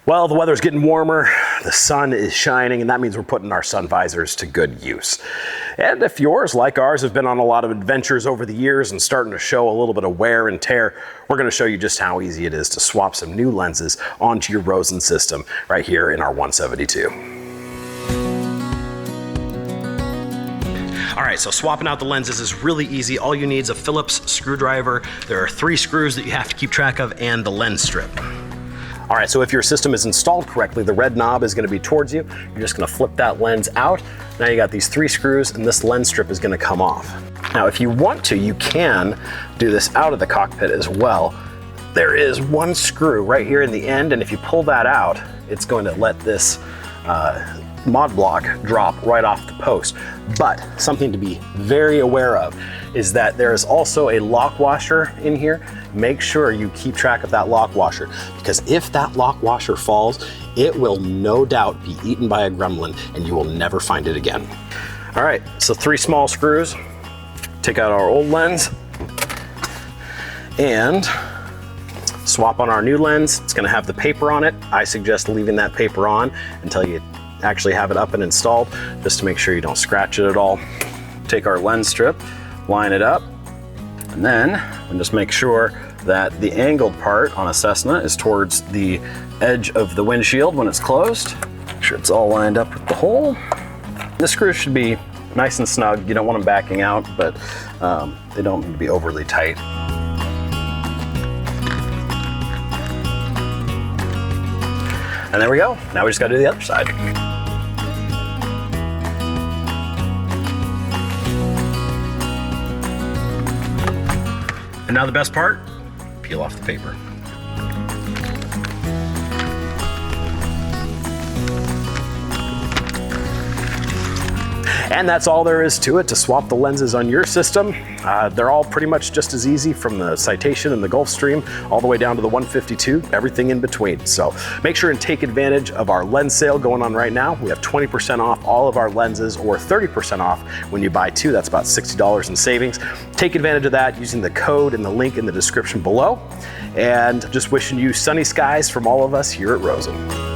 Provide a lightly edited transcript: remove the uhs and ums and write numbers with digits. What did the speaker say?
Well, the weather's getting warmer, the sun is shining, and that means we're putting our sun visors to good use. And if yours, like ours, have been on a lot of adventures over the years and starting to show a little bit of wear and tear, we're going to show you just how easy it is to swap some new lenses onto your Rosen system right here in our 172. All right, so swapping out the lenses is really easy. All you need is a Phillips screwdriver. There are 3 screws that you have to keep track of and the lens strip. All right, so if your system is installed correctly, the red knob is gonna be towards you. You're just gonna flip that lens out. Now you got these 3 screws and this lens strip is gonna come off. Now, if you want to, you can do this out of the cockpit as well. There is 1 screw right here in the end, and if you pull that out, it's going to let this mod block drop right off the post. But something to be very aware of is that there is also a lock washer in here. Make sure you keep track of that lock washer, because if that lock washer falls, it will no doubt be eaten by a gremlin and you will never find it again. All right, so 3 small screws. Take out our old lens and swap on our new lens. It's gonna have the paper on it. I suggest leaving that paper on until you actually have it up and installed, just to make sure you don't scratch it at all. Take our lens strip, line it up, and then just make sure that the angled part on a Cessna is towards the edge of the windshield when it's closed. Make sure it's all lined up with the hole. The screws should be nice and snug. You don't want them backing out, but they don't need to be overly tight. And there we go. Now we just gotta do the other side. And now the best part, peel off the paper. And that's all there is to it to swap the lenses on your system. They're all pretty much just as easy, from the Citation and the Gulfstream all the way down to the 152, everything in between. So make sure and take advantage of our lens sale going on right now. We have 20% off all of our lenses, or 30% off when you buy 2. That's about $60 in savings. Take advantage of that using the code and the link in the description below. And just wishing you sunny skies from all of us here at Rosen.